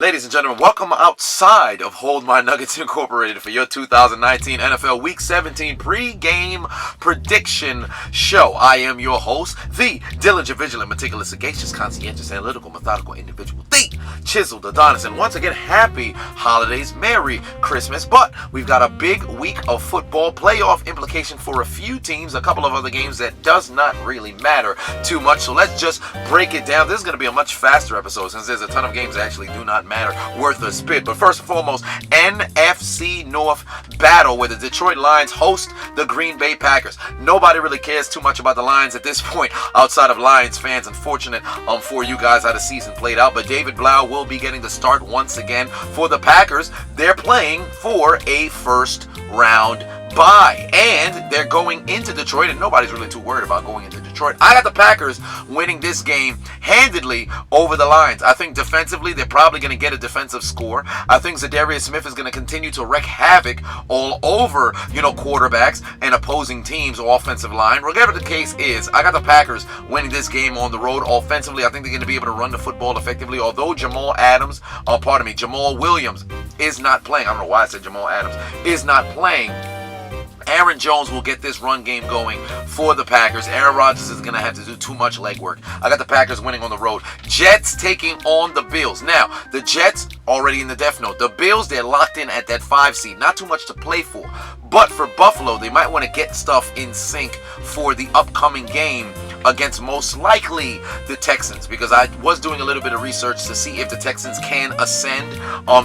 Ladies and gentlemen, welcome outside of Hold My Nuggets Incorporated for your 2019 NFL Week 17 pre-game prediction show. I am your host, the diligent, vigilant, meticulous, sagacious, conscientious, analytical, methodical individual, the Chiseled Adonis. And once again, happy holidays, Merry Christmas. But we've got a big week of football, playoff implication for a few teams, a couple of other games that does not really matter too much. So let's just break it down. This is going to be a much faster episode since there's a ton of games that actually do not matter worth a spit. But first and foremost, NFC North battle where the Detroit Lions host the Green Bay Packers. Nobody really cares too much about the Lions at this point outside of Lions fans. Unfortunate for you guys how the season played out, but David Blau will be getting the start once again for the Packers. They're playing for a first round bye, and they're going into Detroit, and nobody's really too worried about going into Detroit. I got the Packers winning this game handedly over the Lions. I think defensively they're probably going to get a defensive score. I think Zadarius Smith is going to continue to wreak havoc all over, quarterbacks and opposing teams' offensive line. Whatever the case is, I got the Packers winning this game on the road. Offensively, I think they're going to be able to run the football effectively, although Jamal Williams is not playing. I don't know why I said Jamal Adams is not playing. Aaron Jones will get this run game going for the Packers. Aaron Rodgers is going to have to do too much legwork. I got the Packers winning on the road. Jets taking on the Bills. Now, the Jets already in the death note. The Bills, they're locked in at that 5 seed. Not too much to play for. But for Buffalo, they might want to get stuff in sync for the upcoming game against most likely the Texans, because I was doing a little bit of research to see if the Texans can ascend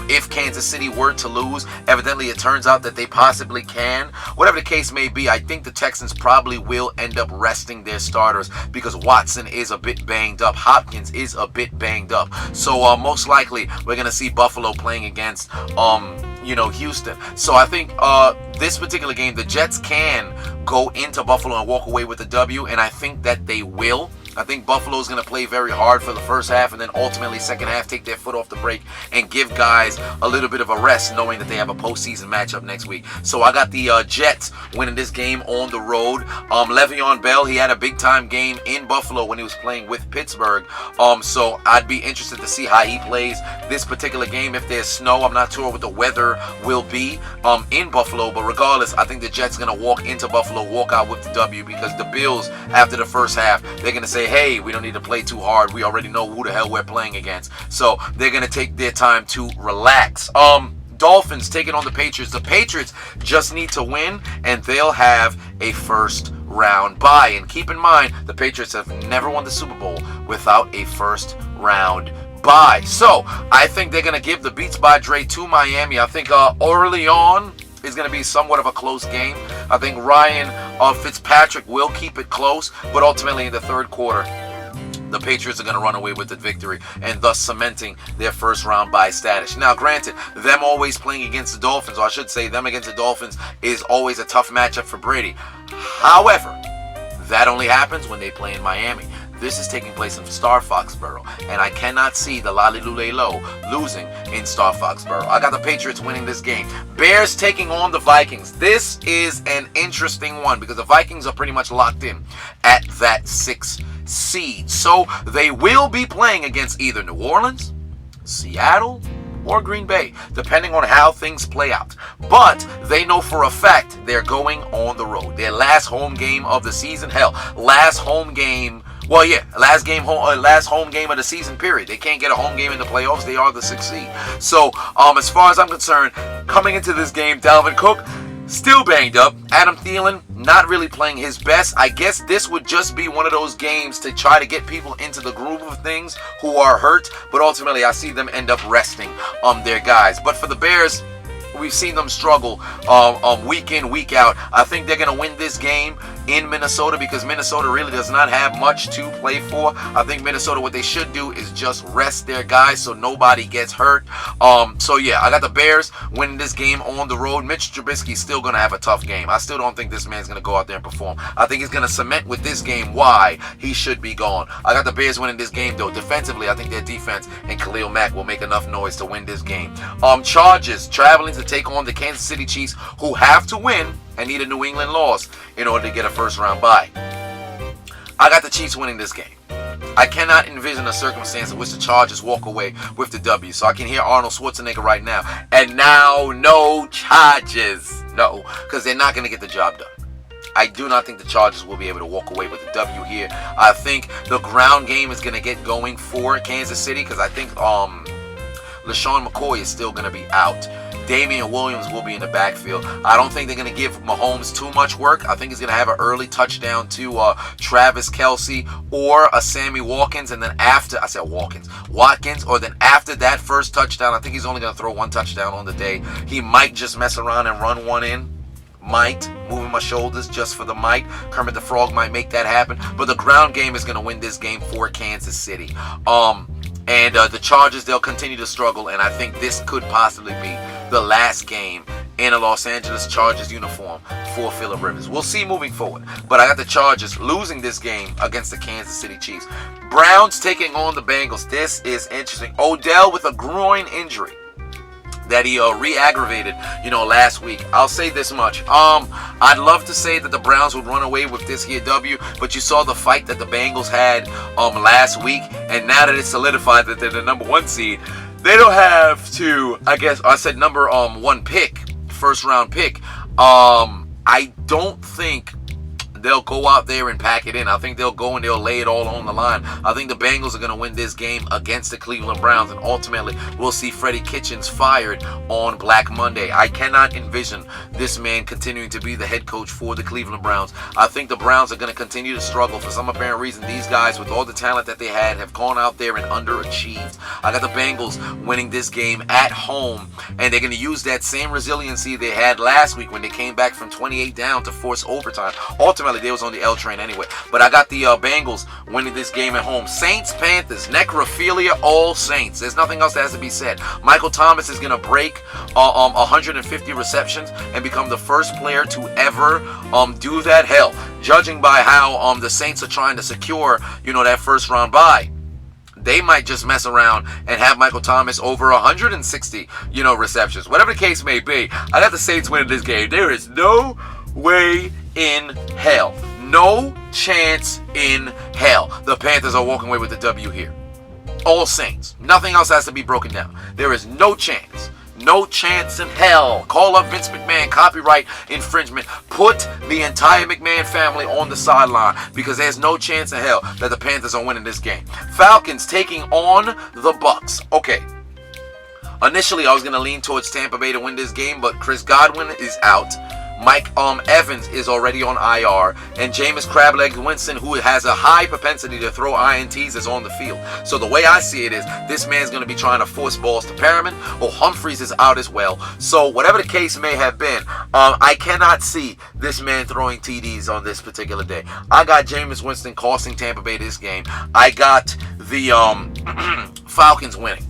if Kansas City were to lose. Evidently, it turns out that they possibly can. Whatever the case may be, I think the Texans probably will end up resting their starters because Watson is a bit banged up. Hopkins is a bit banged up. So most likely, we're going to see Buffalo playing against Houston. So I think this particular game, the Jets can go into Buffalo and walk away with the W, and I think that they will. I think Buffalo's going to play very hard for the first half and then ultimately second half take their foot off the brake and give guys a little bit of a rest knowing that they have a postseason matchup next week. So I got the Jets winning this game on the road. Le'Veon Bell, he had a big time game in Buffalo when he was playing with Pittsburgh. So I'd be interested to see how he plays this particular game. If there's snow, I'm not sure what the weather will be in Buffalo, but regardless, I think the Jets are going to walk into Buffalo, walk out with the W, because the Bills, after the first half, they're going to say, hey, we don't need to play too hard. We already know who the hell we're playing against. So they're going to take their time to relax. Dolphins taking on the Patriots. The Patriots just need to win, and they'll have a first round bye. And keep in mind, the Patriots have never won the Super Bowl without a first round bye. So I think they're going to give the Beats by Dre to Miami. I think early on is going to be somewhat of a close game. I think Ryan Fitzpatrick will keep it close, but ultimately in the third quarter, the Patriots are going to run away with the victory and thus cementing their first round bye status. Now, granted, them always playing against the Dolphins, or I should say them against the Dolphins, is always a tough matchup for Brady. However, that only happens when they play in Miami. This is taking place in Star Foxborough, and I cannot see the Lolly-Lule-Lo losing in Star Foxborough. I got the Patriots winning this game. Bears taking on the Vikings. This is an interesting one because the Vikings are pretty much locked in at that 6 seed. So they will be playing against either New Orleans, Seattle, or Green Bay, depending on how things play out. But they know for a fact they're going on the road. Their last home game of the season. Hell, last home game of the season, period. They can't get a home game in the playoffs. They are the 6th seed. So, as far as I'm concerned, coming into this game, Dalvin Cook still banged up. Adam Thielen not really playing his best. I guess this would just be one of those games to try to get people into the groove of things who are hurt. But ultimately, I see them end up resting their guys. But for the Bears, we've seen them struggle week in, week out. I think they're going to win this game in Minnesota because Minnesota really does not have much to play for. I think Minnesota, what they should do is just rest their guys so nobody gets hurt. So yeah, I got the Bears winning this game on the road. Mitch Trubisky's still going to have a tough game. I still don't think this man's going to go out there and perform. I think he's going to cement with this game why he should be gone. I got the Bears winning this game though. Defensively, I think their defense and Khalil Mack will make enough noise to win this game. Chargers traveling to take on the Kansas City Chiefs, who have to win and need a New England loss in order to get a first round bye. I got the Chiefs winning this game. I cannot envision a circumstance in which the Chargers walk away with the W. So I can hear Arnold Schwarzenegger right now. And now, no Chargers. No, because they're not going to get the job done. I do not think the Chargers will be able to walk away with the W here. I think the ground game is going to get going for Kansas City because I think LaShawn McCoy is still going to be out. Damian Williams will be in the backfield. I don't think they're going to give Mahomes too much work. I think he's going to have an early touchdown to Travis Kelce or a Sammy Watkins. And then after, I said Watkins. Or then after that first touchdown, I think he's only going to throw one touchdown on the day. He might just mess around and run one in. Might, moving my shoulders just for the might. Kermit the Frog might make that happen. But the ground game is going to win this game for Kansas City. And the Chargers, they'll continue to struggle. And I think this could possibly be the last game in a Los Angeles Chargers uniform for Phillip Rivers. We'll see moving forward. But I got the Chargers losing this game against the Kansas City Chiefs. Browns taking on the Bengals. This is interesting. Odell with a groin injury that he re-aggravated, last week. I'll say this much. I'd love to say that the Browns would run away with this here W, but you saw the fight that the Bengals had last week, and now that it's solidified that they're the number 1 seed, they don't have to, I said number 1 pick, first round pick. I don't think they'll go out there and pack it in. I think they'll go and they'll lay it all on the line. I think the Bengals are going to win this game against the Cleveland Browns, and ultimately we'll see Freddie Kitchens fired on Black Monday. I cannot envision this man continuing to be the head coach for the Cleveland Browns. I think the Browns are going to continue to struggle. For some apparent reason, these guys, with all the talent that they had, have gone out there and underachieved. I got the Bengals winning this game at home, and they're going to use that same resiliency they had last week when they came back from 28 down to force overtime. Ultimately, they was on the L train anyway. But I got the Bengals winning this game at home. Saints, Panthers, necrophilia, all Saints. There's nothing else that has to be said. Michael Thomas is going to break 150 receptions and become the first player to ever do that. Hell, judging by how the Saints are trying to secure, that first round bye, they might just mess around and have Michael Thomas over 160, receptions. Whatever the case may be, I got the Saints winning this game. There is no way in hell. No chance in hell. The Panthers are walking away with the W here. All Saints. Nothing else has to be broken down. There is no chance. No chance in hell. Call up Vince McMahon. Copyright infringement. Put the entire McMahon family on the sideline, because there's no chance in hell that the Panthers are winning this game. Falcons taking on the Bucks. Okay. Initially, I was going to lean towards Tampa Bay to win this game, but Chris Godwin is out. Mike Evans is already on IR, and Jameis Crableg Winston, who has a high propensity to throw INTs, is on the field. So the way I see it is, this man's going to be trying to force balls to Perriman, or Humphreys is out as well. So whatever the case may have been, I cannot see this man throwing TDs on this particular day. I got Jameis Winston costing Tampa Bay this game. I got the Falcons winning.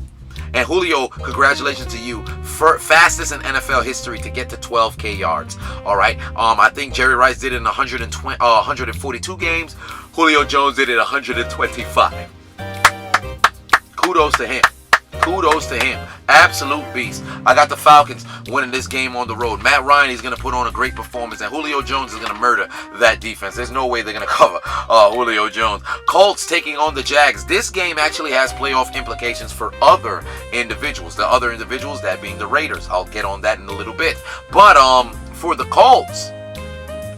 And Julio, congratulations to you. Fastest in NFL history to get to 12K yards. All right. I think Jerry Rice did it in 142 games. Julio Jones did it 125. Kudos to him. Kudos to him. Absolute beast. I got the Falcons winning this game on the road. Matt Ryan is going to put on a great performance, and Julio Jones is going to murder that defense. There's no way they're going to cover Julio Jones. Colts taking on the Jags. This game actually has playoff implications for other individuals. The other individuals, that being the Raiders. I'll get on that in a little bit. But for the Colts,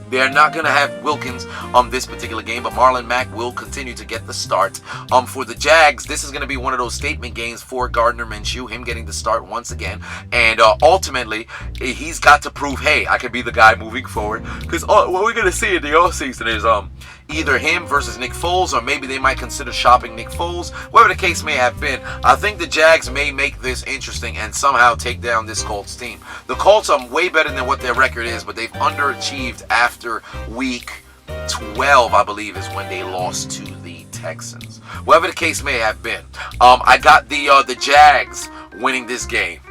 they're not going to have Wilkins on this particular game, but Marlon Mack will continue to get the start. For the Jags, this is going to be one of those statement games for Gardner Minshew, him getting the start once again. And ultimately, he's got to prove, hey, I can be the guy moving forward. Because what we're going to see in the offseason is either him versus Nick Foles, or maybe they might consider shopping Nick Foles. Whatever the case may have been, I think the Jags may make this interesting and somehow take down this Colts team. The Colts are way better than what their record is, but they've underachieved after week 12, I believe, is when they lost to the Texans. Whatever the case may have been, I got the Jags winning this game.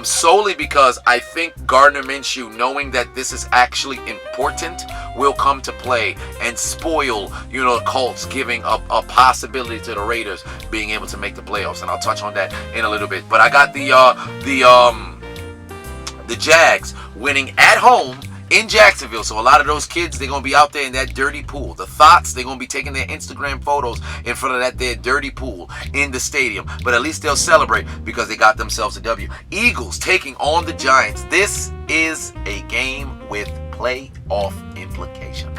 Solely because I think Gardner Minshew, knowing that this is actually important, will come to play and spoil, the Colts, giving a possibility to the Raiders being able to make the playoffs. And I'll touch on that in a little bit. But I got the Jags winning at home in Jacksonville. So a lot of those kids, they're going to be out there in that dirty pool. The Thoughts, they're going to be taking their Instagram photos in front of that their dirty pool in the stadium. But at least they'll celebrate because they got themselves a W. Eagles taking on the Giants. This is a game with playoff implication.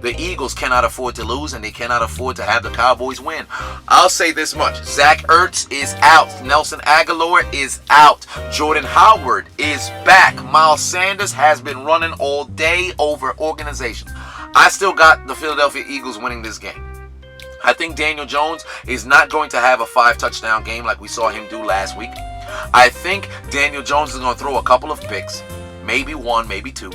The Eagles cannot afford to lose, and they cannot afford to have the Cowboys win. I'll say this much. Zach Ertz is out. Nelson Aguilar is out. Jordan Howard is back. Miles Sanders has been running all day over organizations. I still got the Philadelphia Eagles winning this game. I think Daniel Jones is not going to have a 5-touchdown game like we saw him do last week. I think Daniel Jones is going to throw a couple of picks, maybe one, maybe two.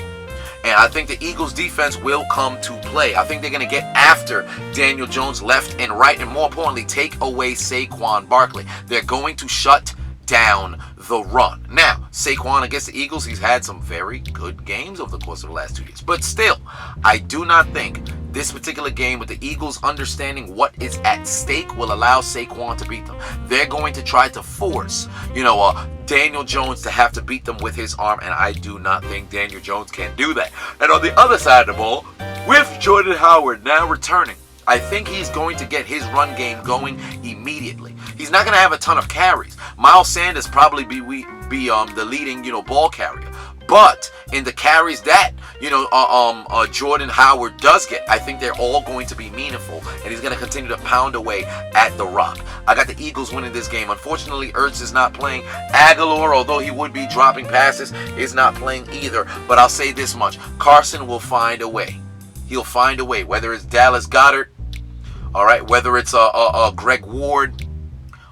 And I think the Eagles defense will come to play. I think they're going to get after Daniel Jones left and right, and more importantly, take away Saquon Barkley. They're going to shut down the run. Now, Saquon against the Eagles, he's had some very good games over the course of the last 2 years. But still, I do not think this particular game, with the Eagles understanding what is at stake, will allow Saquon to beat them. They're going to try to force, Daniel Jones to have to beat them with his arm, and I do not think Daniel Jones can do that. And on the other side of the ball, with Jordan Howard now returning, I think he's going to get his run game going immediately. He's not going to have a ton of carries. Miles Sanders probably be the leading, ball carrier. But in the carries that, Jordan Howard does get, I think they're all going to be meaningful. And he's going to continue to pound away at the rock. I got the Eagles winning this game. Unfortunately, Ertz is not playing. Aguilar, although he would be dropping passes, is not playing either. But I'll say this much. Carson will find a way. He'll find a way. Whether it's Dallas Goedert, all right, whether it's Greg Ward,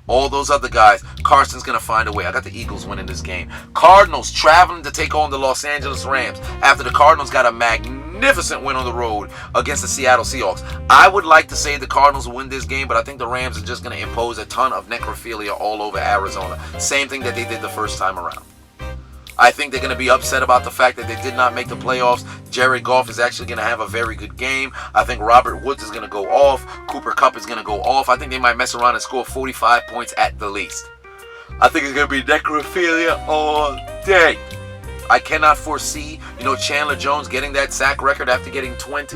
all those other guys, Carson's going to find a way. I got the Eagles winning this game. Cardinals traveling to take on the Los Angeles Rams after the Cardinals got a magnificent win on the road against the Seattle Seahawks. I would like to say the Cardinals will win this game, but I think the Rams are just going to impose a ton of necrophilia all over Arizona. Same thing that they did the first time around. I think they're going to be upset about the fact that they did not make the playoffs. Jared Goff is actually going to have a very good game. I think Robert Woods is going to go off. Cooper Kupp is going to go off. I think they might mess around and score 45 points at the least. I think it's going to be necrophilia all day. I cannot foresee, Chandler Jones getting that sack record after getting 4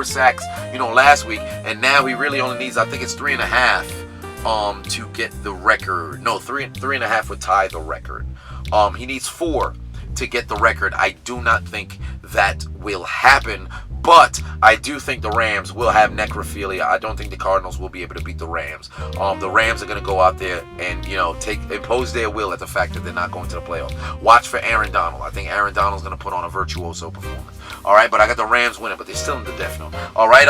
sacks, last week. And now he really only needs, I think it's 3.5 to get the record. No, 3.5 would tie the record. He needs 4 to get the record. I do not think that will happen, but I do think the Rams will have necrophilia. I don't think the Cardinals will be able to beat the Rams. The Rams are going to go out there and, impose their will at the fact that they're not going to the playoffs. Watch for Aaron Donald. I think Aaron Donald's going to put on a virtuoso performance. All right, but I got the Rams winning, but they're still in the death note. All right,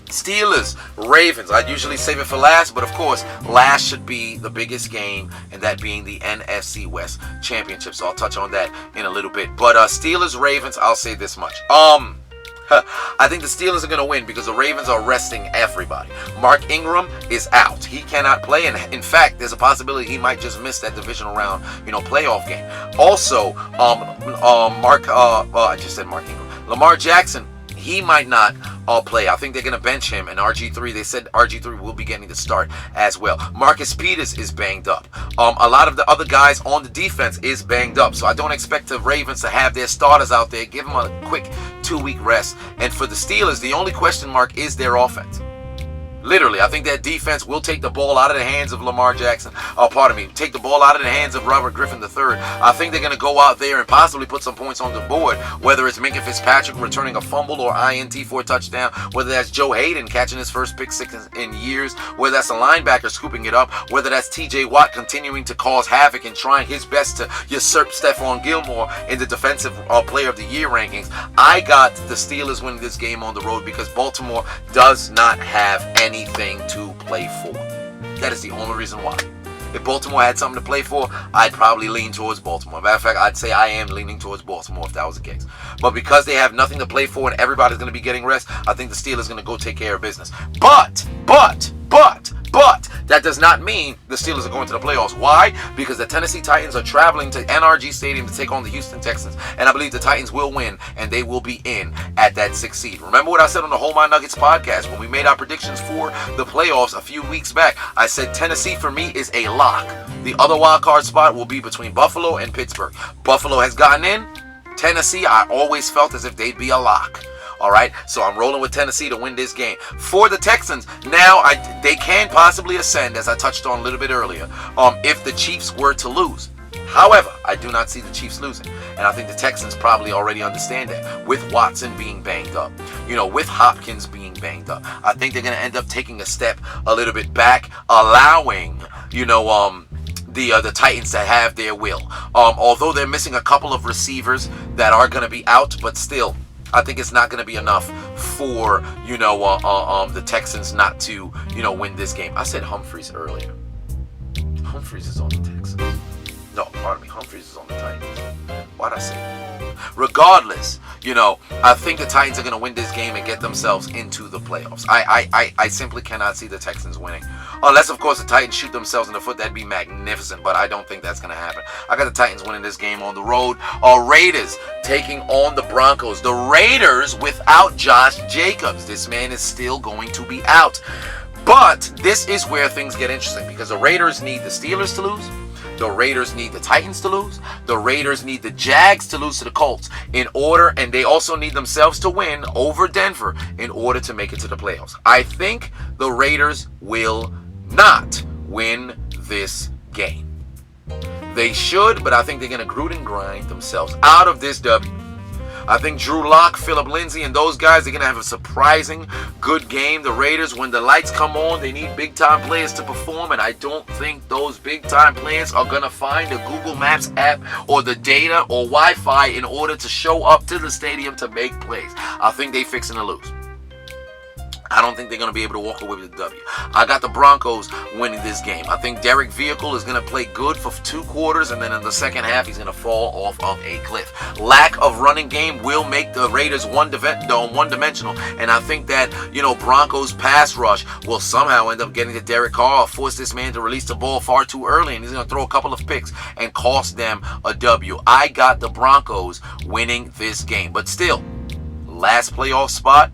Steelers, Ravens. I'd usually save it for last, but of course, last should be the biggest game, and that being the NFC West Championship. So I'll touch on that in a little bit. But Steelers, Ravens, I'll say this much. I think the Steelers are going to win because the Ravens are resting everybody. Mark Ingram is out. He cannot play, and in fact, there's a possibility he might just miss that divisional round, playoff game. Also, I just said Mark Ingram. Lamar Jackson, he might not play. I think they're going to bench him. And RG3, they said RG3 will be getting the start as well. Marcus Peters is banged up. A lot of the other guys on the defense is banged up. So I don't expect the Ravens to have their starters out there. Give them a quick 2-week rest. And for the Steelers, the only question mark is their offense. Literally, I think that defense will take the ball out of the hands of Lamar Jackson. Take the ball out of the hands of Robert Griffin III. I think they're going to go out there and possibly put some points on the board, whether it's Minkah Fitzpatrick returning a fumble or INT for a touchdown, whether that's Joe Hayden catching his first pick six in years, whether that's a linebacker scooping it up, whether that's TJ Watt continuing to cause havoc and trying his best to usurp Stephon Gilmore in the Defensive Player of the Year rankings. I got the Steelers winning this game on the road because Baltimore does not have anything to play for. That is the only reason why. If Baltimore had something to play for, I'd probably lean towards Baltimore. Matter of fact, I'd say I am leaning towards Baltimore if that was the case. But because they have nothing to play for and everybody's going to be getting rest, I think the Steelers are going to go take care of business. But, that does not mean the Steelers are going to the playoffs. Why? Because the Tennessee Titans are traveling to NRG Stadium to take on the Houston Texans. And I believe the Titans will win, and they will be in at that 6th seed. Remember what I said on the Hold My Nuggets podcast when we made our predictions for the playoffs a few weeks back? I said Tennessee for me is a lock. The other wild card spot will be between Buffalo and Pittsburgh. Buffalo has gotten in. Tennessee, I always felt as if they'd be a lock. All right, so I'm rolling with Tennessee to win this game. For the Texans, now they can possibly ascend, as I touched on a little bit earlier, if the Chiefs were to lose. However, I do not see the Chiefs losing. And I think the Texans probably already understand that. With Watson being banged up, with Hopkins being banged up, I think they're going to end up taking a step a little bit back, allowing, the Titans to have their will. Although they're missing a couple of receivers that are going to be out, but still, I think it's not going to be enough for, the Texans not to, win this game. I said Humphreys earlier. Humphreys is on the Texans. No, pardon me. Humphreys is on the Titans. Why'd I say that? Regardless, I think the Titans are going to win this game and get themselves into the playoffs. I simply cannot see the Texans winning. Unless, of course, the Titans shoot themselves in the foot. That'd be magnificent, but I don't think that's going to happen. I got the Titans winning this game on the road. Raiders taking on the Broncos. The Raiders without Josh Jacobs. This man is still going to be out. But this is where things get interesting because the Raiders need the Steelers to lose. The Raiders need the Titans to lose. The Raiders need the Jags to lose to the Colts and they also need themselves to win over Denver in order to make it to the playoffs. I think the Raiders will not win this game. They should, but I think they're going to grit and grind themselves out of this W. I think Drew Lock, Phillip Lindsay, and those guys are going to have a surprising good game. The Raiders, when the lights come on, they need big-time players to perform, and I don't think those big-time players are going to find a Google Maps app or the data or Wi-Fi in order to show up to the stadium to make plays. I think they're fixing to lose. I don't think they're going to be able to walk away with the W. I got the Broncos winning this game. I think Derek Vehicle is going to play good for 2 quarters, and then in the second half, he's going to fall off of a cliff. Lack of running game will make the Raiders one-dimensional, and I think that, Broncos pass rush will somehow end up getting to Derek Carr, force this man to release the ball far too early, and he's going to throw a couple of picks and cost them a W. I got the Broncos winning this game, but still, last playoff spot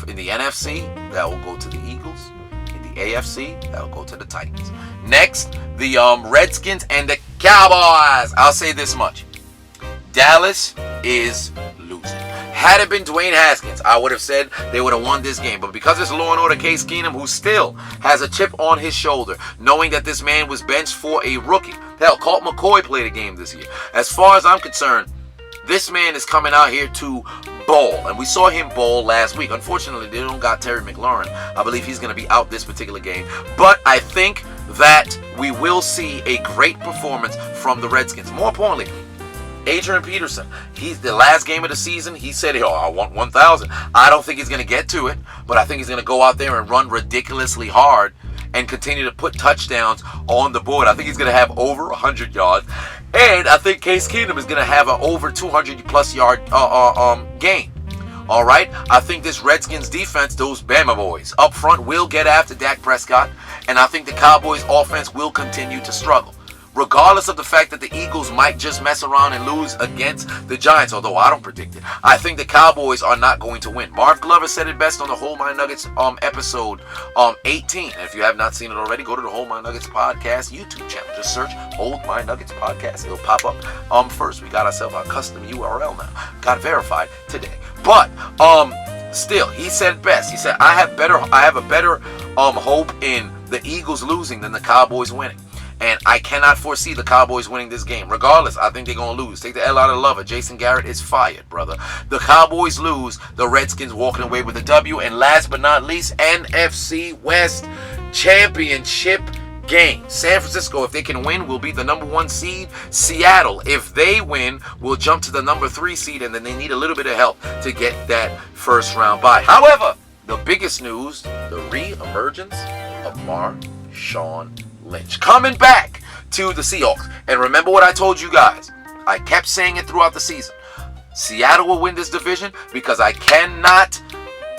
in the NFC, that will go to the Eagles. In the AFC, that will go to the Titans. Next, the Redskins and the Cowboys. I'll say this much. Dallas is losing. Had it been Dwayne Haskins, I would have said they would have won this game. But because it's Law & Order Case Keenum, who still has a chip on his shoulder, knowing that this man was benched for a rookie. Hell, Colt McCoy played a game this year. As far as I'm concerned, this man is coming out here to ball, and we saw him ball last week. Unfortunately, they don't got Terry McLaurin. I believe he's going to be out this particular game, but I think that we will see a great performance from the Redskins. More importantly, Adrian Peterson, he's the last game of the season. He said, I want 1,000. I don't think he's going to get to it, but I think he's going to go out there and run ridiculously hard and continue to put touchdowns on the board. I think he's going to have over 100 yards. And I think Case Keenum is going to have an over 200-plus yard game. All right? I think this Redskins defense, those Bama boys up front, will get after Dak Prescott. And I think the Cowboys offense will continue to struggle. Regardless of the fact that the Eagles might just mess around and lose against the Giants, although I don't predict it. I think the Cowboys are not going to win. Marv Glover said it best on the Hold My Nuggets episode 18. And if you have not seen it already, go to the Hold My Nuggets podcast YouTube channel. Just search Hold My Nuggets podcast. It'll pop up first. We got ourselves a custom URL now. Got verified today. But still, he said it best. He said, I have a better hope in the Eagles losing than the Cowboys winning. And I cannot foresee the Cowboys winning this game. Regardless, I think they're going to lose. Take the L out of Lover. Jason Garrett is fired, brother. The Cowboys lose. The Redskins walking away with a W. And last but not least, NFC West Championship game. San Francisco, if they can win, will be the number 1 seed. Seattle, if they win, will jump to the number 3 seed. And then they need a little bit of help to get that first round bye. However, the biggest news, the re-emergence of Marshawn Lynch coming back to the Seahawks. And remember what I told you guys. I kept saying it throughout the season. Seattle will win this division because I cannot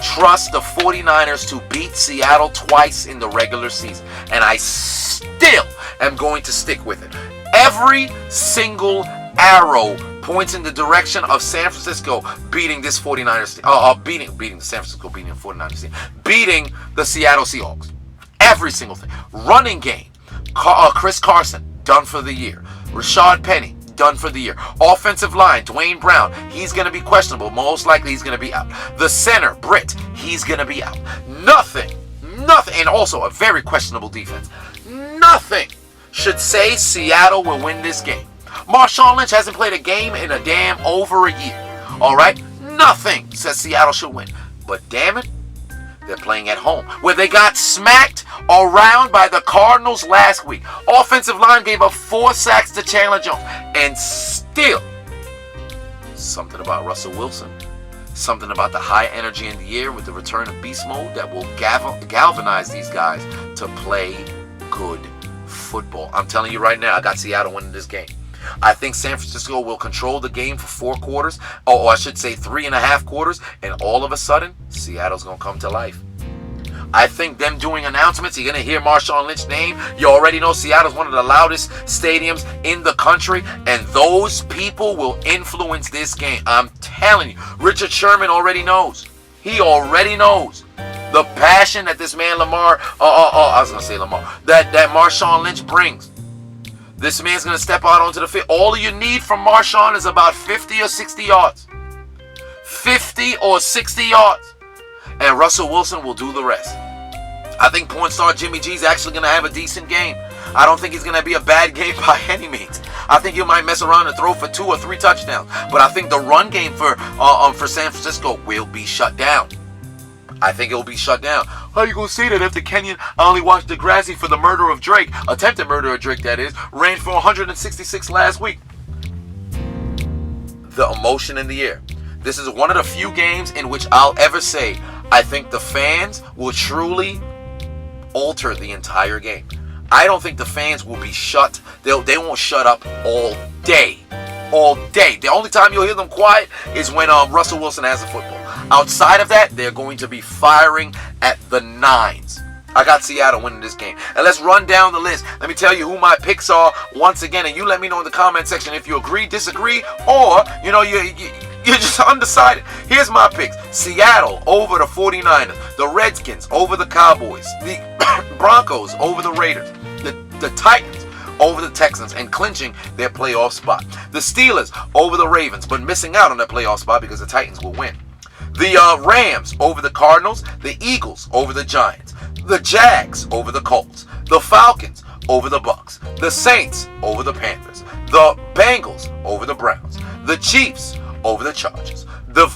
trust the 49ers to beat Seattle twice in the regular season. And I still am going to stick with it. Every single arrow points in the direction of San Francisco beating this 49ers beating the San Francisco beating the 49ers team, beating the Seattle Seahawks. Every single thing. Running game. Chris Carson, done for the year. Rashad Penny, done for the year. Offensive line, Dwayne Brown, he's going to be questionable. Most likely he's going to be out. The center, Britt, he's going to be out. Nothing, and also a very questionable defense. Nothing should say Seattle will win this game. Marshawn Lynch hasn't played a game in a damn over a year. All right? Nothing says Seattle should win. But damn it, they're playing at home, where they got smacked around by the Cardinals last week. Offensive line gave up 4 sacks to Chandler Jones. And still, something about Russell Wilson, something about the high energy in the air with the return of beast mode that will galvanize these guys to play good football. I'm telling you right now, I got Seattle winning this game. I think San Francisco will control the game for 4 quarters, or I should say 3.5 quarters, and all of a sudden, Seattle's going to come to life. I think them doing announcements, you're going to hear Marshawn Lynch's name. You already know Seattle's one of the loudest stadiums in the country, and those people will influence this game. I'm telling you, Richard Sherman already knows. He already knows the passion that this man that Marshawn Lynch brings. This man's going to step out onto the field. All you need from Marshawn is about 50 or 60 yards. 50 or 60 yards. And Russell Wilson will do the rest. I think porn star Jimmy G's actually going to have a decent game. I don't think he's going to be a bad game by any means. I think he might mess around and throw for 2 or 3 touchdowns. But I think the run game for San Francisco will be shut down. I think it will be shut down. How you gonna say that after Kenyon? I only watched Degrassi for the murder of Drake, attempted murder of Drake that is, ran for 166 last week. The emotion in the air. This is one of the few games in which I'll ever say I think the fans will truly alter the entire game. I don't think the fans will be shut. They won't shut up all day. All day. The only time you'll hear them quiet is when Russell Wilson has the football. Outside of that, they're going to be firing at the 9s. I got Seattle winning this game. And let's run down the list. Let me tell you who my picks are once again, and you let me know in the comment section if you agree, disagree, or you're just undecided. Here's my picks. Seattle over the 49ers. The Redskins over the Cowboys. The Broncos over the Raiders. The Titans over the Texans and clinching their playoff spot. The Steelers over the Ravens, but missing out on their playoff spot because the Titans will win. The Rams over the Cardinals. The Eagles over the Giants. The Jags over the Colts. The Falcons over the Bucks. The Saints over the Panthers. The Bengals over the Browns. The Chiefs over the Chargers. The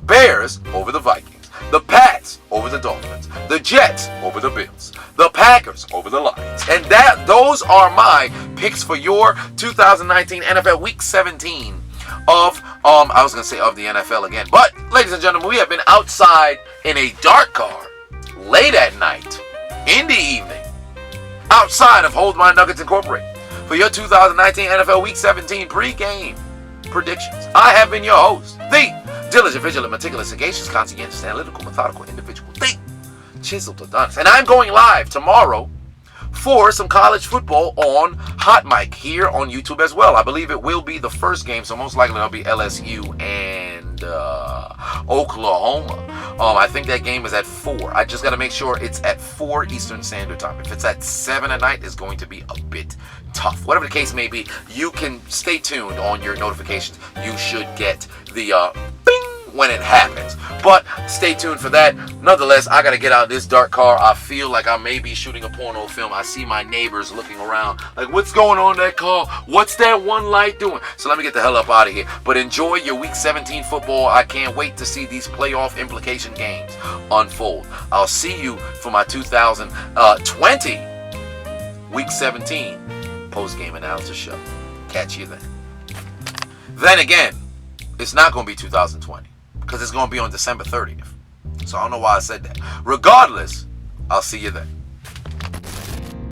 Bears over the Vikings. The Pats over the Dolphins. The Jets over the Bills. The Packers over the Lions. And those are my picks for your 2019 NFL Week 17 of the NFL again. But, ladies and gentlemen, we have been outside in a dark car, late at night, in the evening, outside of Hold My Nuggets Incorporated for your 2019 NFL Week 17 pre-game predictions. I have been your host, the diligent, vigilant, meticulous, sagacious, conscientious, analytical, methodical individual, the Chiseled Adonis. And I'm going live tomorrow for some college football on Hot Mic here on YouTube as well. I believe it will be the first game, so most likely it'll be LSU and Oklahoma. I think that game is at 4. I just got to make sure it's at 4 Eastern Standard Time. If it's at 7 at night, it's going to be a bit tough. Whatever the case may be, you can stay tuned on your notifications. You should get the bing when it happens. But stay tuned for that. Nonetheless, I gotta get out of this dark car. I feel like I may be shooting a porno film. I see my neighbors looking around like, what's going on in that car? What's that one light doing? So let me get the hell up out of here. But enjoy your Week 17 football. I can't wait to see these playoff implication games unfold. I'll see you for my 2020 Week 17 post-game analysis show. Catch you then. Then again, it's not going to be 2020. Because it's going to be on December 30th. So I don't know why I said that. Regardless, I'll see you then.